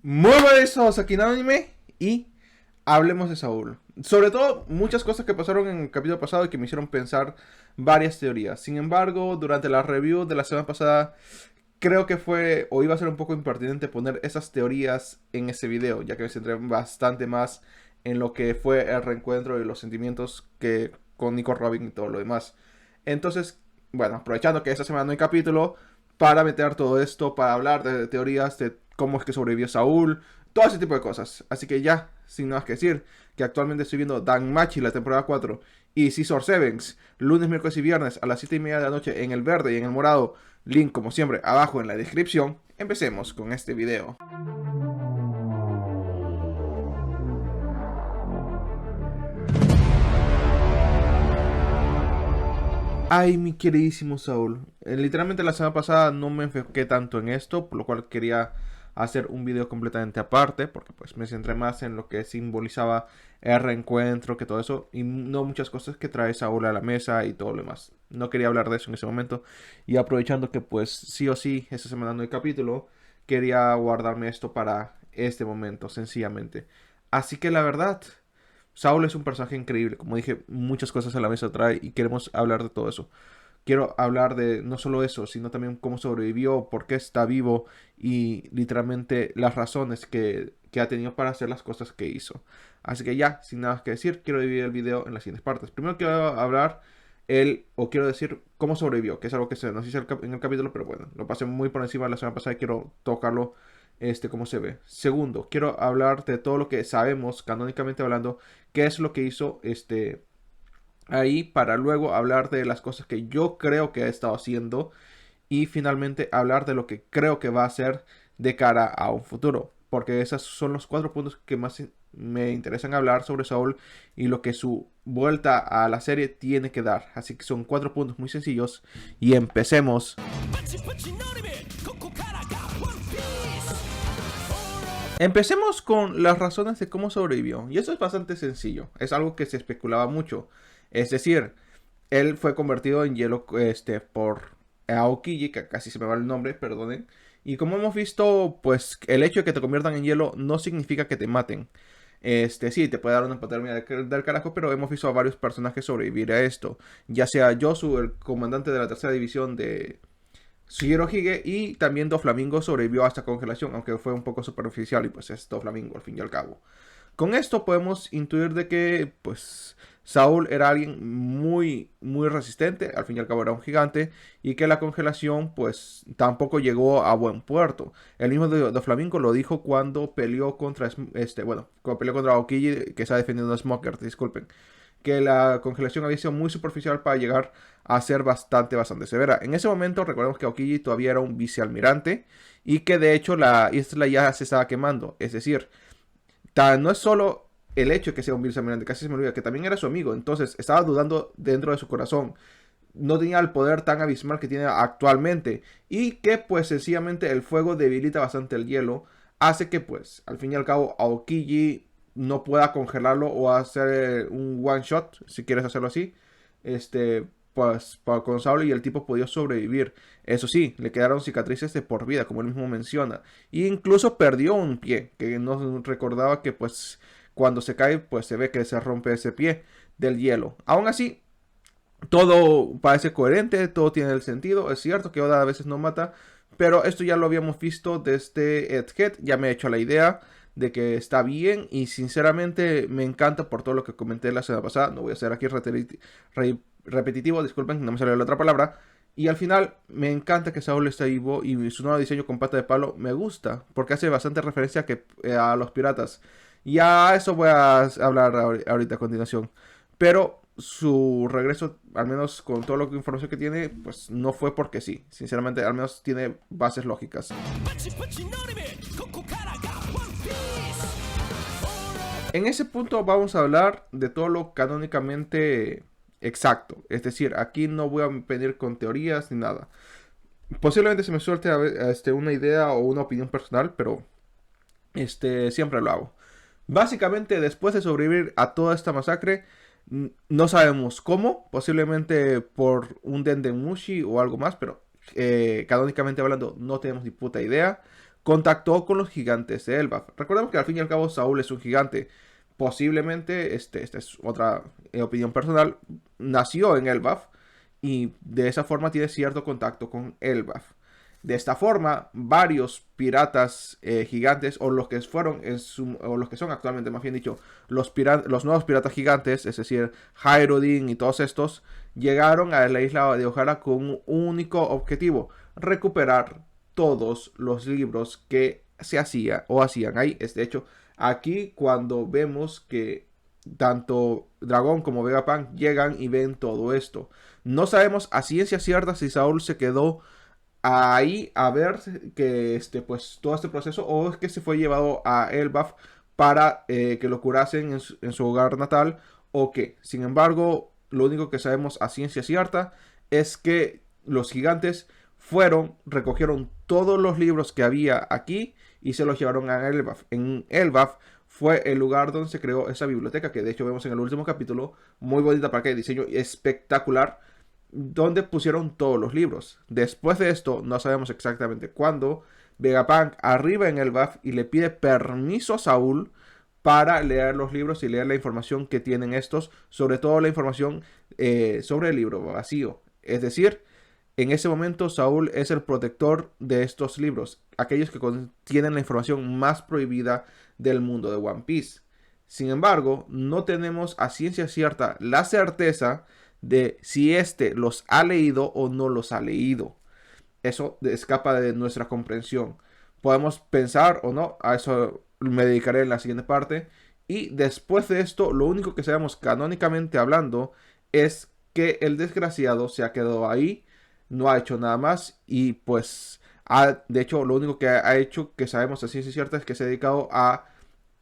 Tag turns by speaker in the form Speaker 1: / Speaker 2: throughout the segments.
Speaker 1: Muy buenos aquí en Anime y hablemos de Saúl. Sobre todo, muchas cosas que pasaron en el capítulo pasado y que me hicieron pensar varias teorías. Sin embargo, durante la review de la semana pasada, creo que fue o iba a ser un poco impertinente poner esas teorías en ese video, ya que me centré bastante más en lo que fue el reencuentro y los sentimientos que con Nico Robin y todo lo demás. Entonces, bueno, aprovechando que esta semana no hay capítulo, para meter todo esto, para hablar de teorías de cómo es que sobrevivió Saúl, todo ese tipo de cosas. Así que ya, sin nada que decir, que actualmente estoy viendo Danmachi, la temporada 4, y Scissor Sevens, lunes, miércoles y viernes a las 7:30 de la noche en el verde y en el morado. Link, como siempre, abajo en la descripción. Empecemos con este video. Ay, mi queridísimo Saúl. Literalmente la semana pasada no me enfoqué tanto en esto, por lo cual quería hacer un video completamente aparte, porque pues me centré más en lo que simbolizaba el reencuentro, que todo eso, y no muchas cosas que trae Saúl a la mesa y todo lo demás. No quería hablar de eso en ese momento, y aprovechando que pues sí o sí, esta semana no hay capítulo, quería guardarme esto para este momento, sencillamente. Así que la verdad, Saul es un personaje increíble, como dije, muchas cosas a la mesa trae y queremos hablar de todo eso. Quiero hablar de no solo eso, sino también cómo sobrevivió, por qué está vivo y literalmente las razones que ha tenido para hacer las cosas que hizo. Así que ya, sin nada que decir, quiero dividir el video en las siguientes partes. Primero quiero hablar o quiero decir cómo sobrevivió, que es algo que se nos hizo en el capítulo, pero bueno, lo pasé muy por encima la semana pasada y quiero tocarlo cómo se ve. Segundo, quiero hablar de todo lo que sabemos, canónicamente hablando, qué es lo que hizo ahí para luego hablar de las cosas que yo creo que ha estado haciendo y finalmente hablar de lo que creo que va a hacer de cara a un futuro. Porque esos son los 4 puntos que más me interesan hablar sobre Saul y lo que su vuelta a la serie tiene que dar. Así que son 4 puntos muy sencillos y empecemos. Empecemos con las razones de cómo sobrevivió. Y eso es bastante sencillo. Es algo que se especulaba mucho. Es decir, él fue convertido en hielo por Aokiji, que casi se me va el nombre, perdonen. Y como hemos visto, pues el hecho de que te conviertan en hielo no significa que te maten. Sí, te puede dar una hipotermia del carajo, pero hemos visto a varios personajes sobrevivir a esto. Ya sea Yosu, el comandante de la tercera división de Shigerohige, y también Doflamingo sobrevivió a esta congelación, aunque fue un poco superficial y pues es Doflamingo al fin y al cabo. Con esto podemos intuir de que pues Saúl era alguien muy resistente, al fin y al cabo era un gigante, y que la congelación pues tampoco llegó a buen puerto. El mismo Doflamingo lo dijo cuando peleó contra cuando peleó contra Aokiji, que está defendiendo a Smoker, disculpen, que la congelación había sido muy superficial para llegar a ser bastante severa. En ese momento recordemos que Aokiji todavía era un vicealmirante y que de hecho la isla ya se estaba quemando. Es decir, no es solo el hecho de que sea un vicealmirante, casi se me olvida que también era su amigo. Entonces estaba dudando dentro de su corazón. No tenía el poder tan abismal que tiene actualmente. Y que pues sencillamente el fuego debilita bastante el hielo. Hace que pues al fin y al cabo Aokiji no pueda congelarlo o hacer un one shot, si quieres hacerlo así. Pues con Saul y el tipo podía sobrevivir. Eso sí, le quedaron cicatrices de por vida, como él mismo menciona. E incluso perdió un pie, que no recordaba que pues cuando se cae, pues se ve que se rompe ese pie del hielo. Aún así, todo parece coherente, todo tiene el sentido. Es cierto que Oda a veces no mata, pero esto ya lo habíamos visto desde Egghead. Ya me he hecho la idea de que está bien y sinceramente me encanta por todo lo que comenté la semana pasada. No voy a ser aquí repetitivo, disculpen, no me salió la otra palabra. Y al final me encanta que Saul esté vivo y su nuevo diseño con pata de palo me gusta porque hace bastante referencia a los piratas. Y a eso voy a hablar ahorita a continuación. Pero su regreso, al menos con todo lo que información que tiene, pues no fue porque sí. Sinceramente, al menos tiene bases lógicas. En ese punto vamos a hablar de todo lo canónicamente exacto. Es decir, aquí no voy a pedir con teorías ni nada. Posiblemente se me suelte una idea o una opinión personal, pero siempre lo hago. Básicamente, después de sobrevivir a toda esta masacre, no sabemos cómo, posiblemente por un Dendemushi o algo más, pero canónicamente hablando no tenemos ni puta idea contactó con los gigantes de Elbaf. Recordemos que al fin y al cabo Saúl es un gigante. Posiblemente, esta es otra opinión personal, nació en Elbaf y de esa forma tiene cierto contacto con Elbaf. De esta forma, varios piratas gigantes, o los que fueron, o los que son actualmente, más bien dicho, los nuevos piratas gigantes, es decir, Hyrule y todos estos, llegaron a la isla de Ohara con un único objetivo: recuperar todos los libros que se hacían ahí. Es de hecho, aquí cuando vemos que tanto Dragón como Vegapunk llegan y ven todo esto. No sabemos a ciencia cierta si Saúl se quedó ahí a ver que pues todo este proceso, o es que se fue llevado a Elbaf para que lo curasen en su hogar natal, o que, sin embargo, lo único que sabemos a ciencia cierta es que los gigantes recogieron todos los libros que había aquí y se los llevaron a Elbaf. En Elbaf fue el lugar donde se creó esa biblioteca, que de hecho vemos en el último capítulo, muy bonita, para que diseño espectacular, donde pusieron todos los libros. Después de esto, no sabemos exactamente cuándo, Vegapunk arriba en Elbaf y le pide permiso a Saúl para leer los libros y leer la información que tienen estos, sobre todo la información sobre el libro vacío. Es decir, en ese momento Saúl es el protector de estos libros, aquellos que contienen la información más prohibida del mundo de One Piece. Sin embargo, no tenemos a ciencia cierta la certeza de si los ha leído o no los ha leído. Eso escapa de nuestra comprensión. Podemos pensar o no, a eso me dedicaré en la siguiente parte. Y después de esto, lo único que sabemos canónicamente hablando es que el desgraciado se ha quedado ahí, no ha hecho nada más y pues de hecho lo único que ha hecho, que sabemos a ciencia cierta, es que se ha dedicado a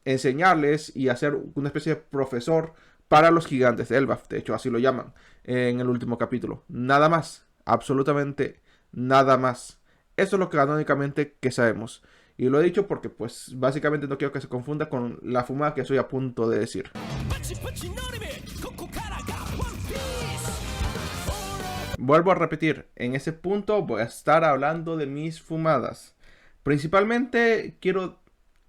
Speaker 1: enseñarles y a ser una especie de profesor para los gigantes de Elbaf. De hecho, así lo llaman en el último capítulo. Nada más, absolutamente nada más. Eso es lo que canónicamente que sabemos. Y lo he dicho porque, pues, básicamente no quiero que se confunda con la fumada que estoy a punto de decir. Vuelvo a repetir, en ese punto voy a estar hablando de mis fumadas. Principalmente quiero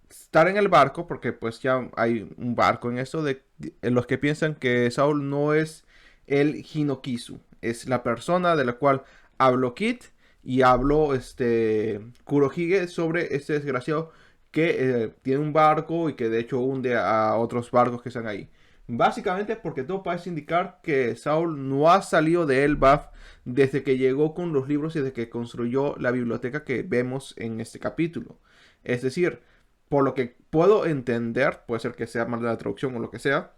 Speaker 1: estar en el barco, porque pues ya hay un barco en eso, en los que piensan que Saúl no es el Hinokizu, es la persona de la cual habló Kid y habló Kurohige sobre este desgraciado que tiene un barco y que de hecho hunde a otros barcos que están ahí. Básicamente porque todo parece indicar que Saúl no ha salido de Elbaf desde que llegó con los libros y desde que construyó la biblioteca que vemos en este capítulo. Es decir, por lo que puedo entender, puede ser que sea mal de la traducción o lo que sea,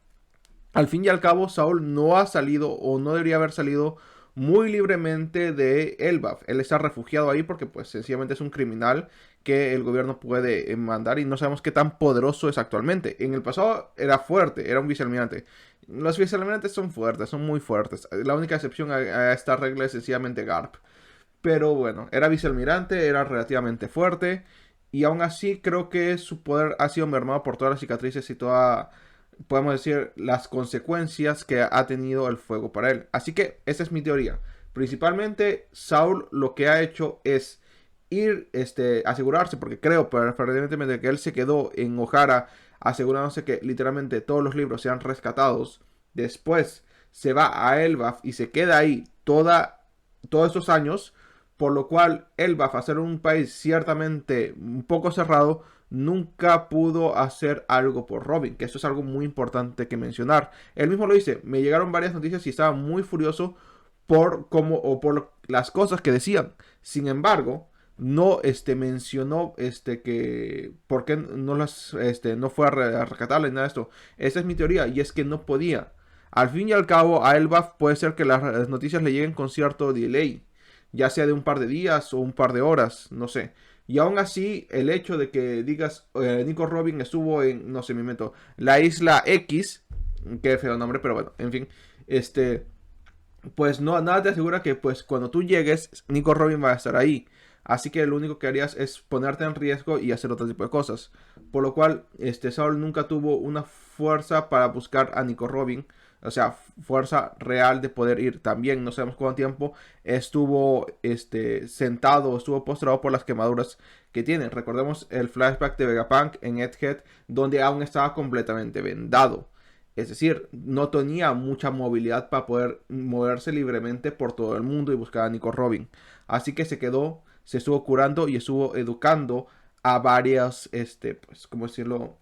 Speaker 1: al fin y al cabo Saúl no ha salido o no debería haber salido muy libremente de Elbaf. Él está refugiado ahí porque pues sencillamente es un criminal que el gobierno puede mandar y no sabemos qué tan poderoso es actualmente. En el pasado era fuerte, era un vicealmirante. Los vicealmirantes son fuertes, son muy fuertes. La única excepción a esta regla es sencillamente Garp. Pero bueno, era vicealmirante, era relativamente fuerte. Y aún así creo que su poder ha sido mermado por todas las cicatrices y podemos decir, las consecuencias que ha tenido el fuego para él. Así que esa es mi teoría. Principalmente Saúl lo que ha hecho es ir, asegurarse, porque creo preferentemente que él se quedó en Ohara asegurándose que literalmente todos los libros sean rescatados. Después se va a Elbaf y se queda ahí todos estos años, por lo cual Elbaf, a ser un país ciertamente un poco cerrado, nunca pudo hacer algo por Robin, que eso es algo muy importante que mencionar. Él mismo lo dice, me llegaron varias noticias y estaba muy furioso por las cosas que decían. Sin embargo, no mencionó que por qué no fue a rescatarla ni nada de esto. Esa es mi teoría, y es que no podía. Al fin y al cabo, a Elbaf puede ser que las noticias le lleguen con cierto delay, ya sea de un par de días o un par de horas, no sé. Y aún así, el hecho de que digas Nico Robin estuvo en, no sé, me invento, la isla X, qué feo nombre, pero bueno, en fin, pues no, nada te asegura que pues cuando tú llegues, Nico Robin va a estar ahí. Así que lo único que harías es ponerte en riesgo y hacer otro tipo de cosas. Por lo cual, Saul nunca tuvo una fuerza para buscar a Nico Robin. O sea, fuerza real de poder ir. También no sabemos cuánto tiempo estuvo sentado, estuvo postrado por las quemaduras que tiene. Recordemos el flashback de Vegapunk en Egghead, donde aún estaba completamente vendado. Es decir, no tenía mucha movilidad para poder moverse libremente por todo el mundo y buscar a Nico Robin. Así que se quedó, se estuvo curando y estuvo educando a varias, pues, ¿cómo decirlo?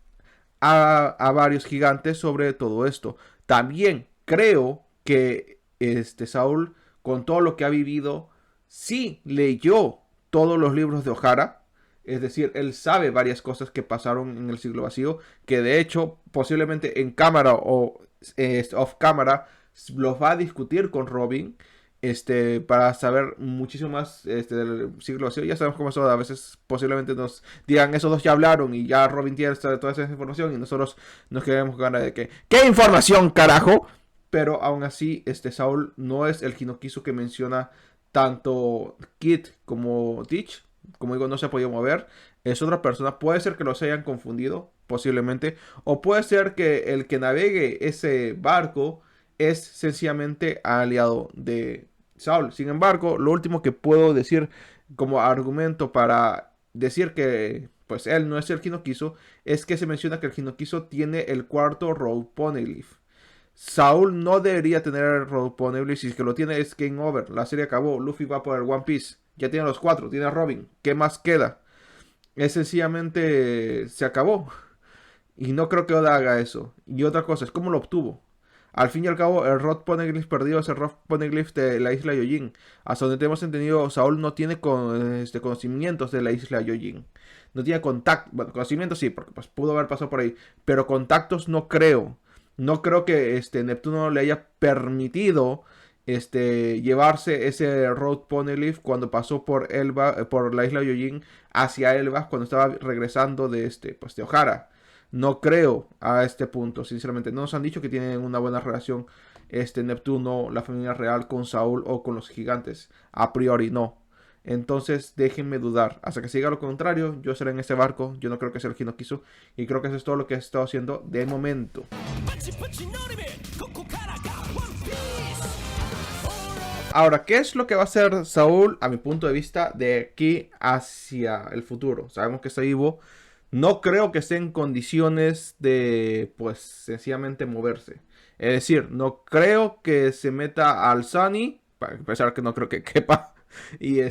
Speaker 1: A varios gigantes sobre todo esto. También creo que Saúl, con todo lo que ha vivido, sí leyó todos los libros de Ohara. Es decir, él sabe varias cosas que pasaron en el siglo vacío, que de hecho posiblemente en cámara o off cámara los va a discutir con Robin. Para saber muchísimo más del siglo vacío. Ya sabemos cómo eso, a veces posiblemente nos digan, esos dos ya hablaron y ya Robin tiene toda esa información y nosotros nos quedamos con ganas de que, ¿qué información, carajo? Pero aún así, Saúl no es el Hinokizu que menciona tanto Kid como Teach. Como digo, no se ha podido mover. Es otra persona. Puede ser que los hayan confundido, posiblemente. O puede ser que el que navegue ese barco es sencillamente aliado de Saul. Sin embargo, lo último que puedo decir como argumento para decir que pues él no es el Hinokizu es que se menciona que el Hinokizu tiene el cuarto Road Poneglyph. Saul no debería tener el Road Poneglyph. Si es que lo tiene es game over. La serie acabó. Luffy va por el One Piece. Ya tiene los cuatro. Tiene a Robin. ¿Qué más queda? Es sencillamente se acabó. Y no creo que Oda haga eso. Y otra cosa es cómo lo obtuvo. Al fin y al cabo, el Rod Poneglyph perdido es el Rod Poneglyph de la isla Yojin. Hasta donde tenemos entendido, Saúl no tiene conocimientos de la isla Yojin. No tiene contacto. Bueno, conocimientos sí, porque pues, pudo haber pasado por ahí. Pero contactos no creo. No creo que Neptuno le haya permitido llevarse ese Rod Poneglyph cuando pasó por Elba, por la isla Yojin hacia Elba cuando estaba regresando pues, de Ohara. No creo a este punto, sinceramente. No nos han dicho que tienen una buena relación Neptuno, la familia real, con Saúl o con los gigantes. A priori no. Entonces déjenme dudar. Hasta que siga lo contrario, yo seré en ese barco. Yo no creo que sea el Hinokizu. Y creo que eso es todo lo que he estado haciendo de momento. Ahora, ¿qué es lo que va a hacer Saúl a mi punto de vista de aquí hacia el futuro? Sabemos que está vivo. No creo que esté en condiciones de, pues, sencillamente moverse. Es decir, no creo que se meta al Sunny, para empezar que no creo que quepa, y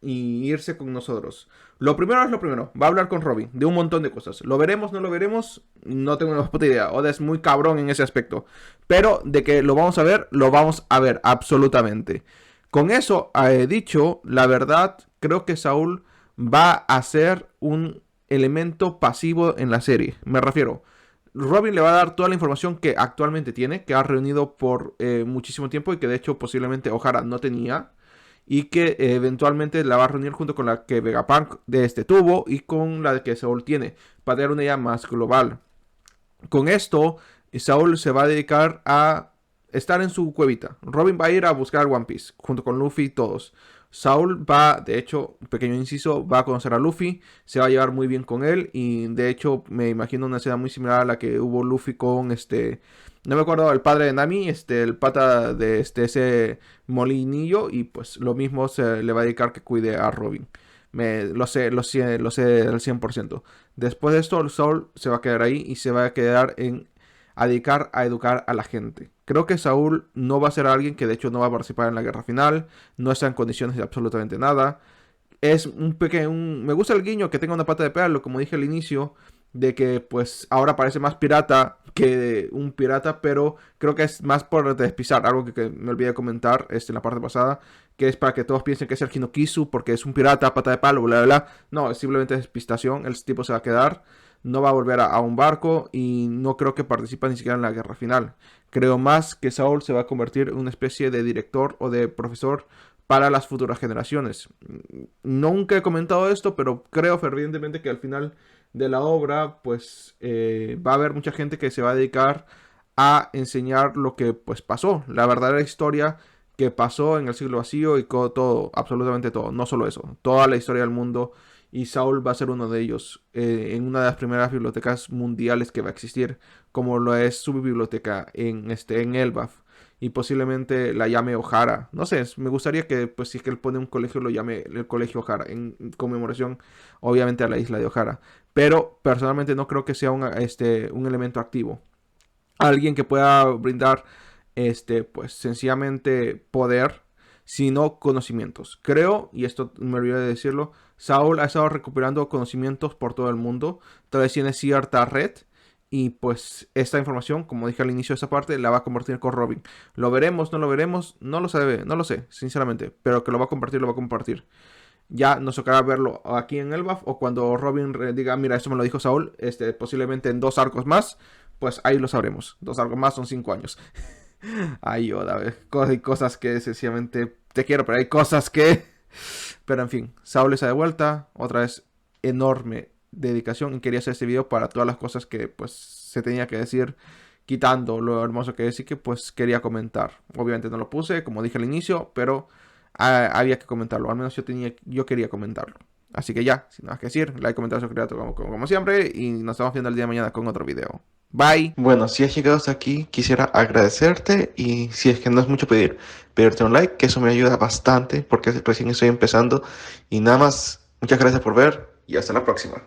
Speaker 1: y irse con nosotros. Lo primero es lo primero, va a hablar con Robin de un montón de cosas. ¿Lo veremos, no lo veremos? No tengo una puta idea. Oda es muy cabrón en ese aspecto. Pero de que lo vamos a ver, absolutamente. Con eso dicho, la verdad, creo que Saúl va a ser un elemento pasivo en la serie. Me refiero, Robin le va a dar toda la información que actualmente tiene, que ha reunido por muchísimo tiempo y que de hecho posiblemente Ohara no tenía. Y que eventualmente la va a reunir junto con la que Vegapunk de tuvo y con la que Saúl tiene, para tener una idea más global. Con esto, Saúl se va a dedicar a estar en su cuevita. Robin va a ir a buscar One Piece, junto con Luffy y todos. Saúl va, de hecho, un pequeño inciso, va a conocer a Luffy, se va a llevar muy bien con él y de hecho me imagino una escena muy similar a la que hubo Luffy con no me acuerdo, el padre de Nami, el pata de ese molinillo y pues lo mismo se le va a dedicar que cuide a Robin. Lo sé al 100%. Después de esto, Saúl se va a quedar ahí y se va a quedar a dedicar a educar a la gente. Creo que Saúl no va a ser alguien que de hecho no va a participar en la guerra final, no está en condiciones de absolutamente nada. Es un pequeño... me gusta el guiño que tenga una pata de pelo, como dije al inicio, de que pues ahora parece más pirata que un pirata, pero creo que es más por despistar, algo que me olvidé de comentar en la parte pasada, que es para que todos piensen que es el Hinokizu porque es un pirata, pata de palo, bla, bla, bla. No, es simplemente despistación, el tipo se va a quedar, no va a volver a un barco y no creo que participe ni siquiera en la guerra final. Creo más que Saúl se va a convertir en una especie de director o de profesor para las futuras generaciones. Nunca he comentado esto, pero creo fervientemente que al final de la obra, pues va a haber mucha gente que se va a dedicar a enseñar lo que pues pasó, la verdadera historia que pasó en el siglo vacío y todo, absolutamente todo, no solo eso, toda la historia del mundo y Saul va a ser uno de ellos en una de las primeras bibliotecas mundiales que va a existir, como lo es su biblioteca en Elbaf. Y posiblemente la llame O'Hara. No sé, me gustaría que, pues, si es que él pone un colegio, lo llame el colegio O'Hara, en conmemoración, obviamente, a la isla de O'Hara. Pero personalmente no creo que sea un elemento activo. Alguien que pueda brindar, pues, sencillamente poder, sino conocimientos. Creo, y esto me olvidé de decirlo, Saul ha estado recuperando conocimientos por todo el mundo. Tal vez tiene cierta red. Y pues esta información, como dije al inicio de esta parte, la va a compartir con Robin. ¿Lo veremos? ¿No lo veremos? No lo sabe, no lo sé, sinceramente. Pero que lo va a compartir, lo va a compartir. Ya nos tocará verlo aquí en Elbaf o cuando Robin diga, mira, esto me lo dijo Saul, posiblemente en 2 arcos más, pues ahí lo sabremos. 2 arcos más son 5 años. Ay, Yoda, hay cosas que sencillamente te quiero, pero hay cosas que... Pero en fin, Saul está de vuelta, otra vez enorme dedicación y quería hacer este video para todas las cosas que pues se tenía que decir, quitando lo hermoso que es y que pues quería comentar. Obviamente no lo puse, como dije al inicio, pero había que comentarlo, al menos yo quería comentarlo. Así que ya, sin nada que decir, like, comentario, suscríbete como siempre y nos estamos viendo el día de mañana con otro video. Bye. Bueno, si has llegado hasta aquí, quisiera agradecerte y si es que no es mucho pedirte un like, que eso me ayuda bastante porque recién estoy empezando. Y nada más, muchas gracias por ver y hasta la próxima.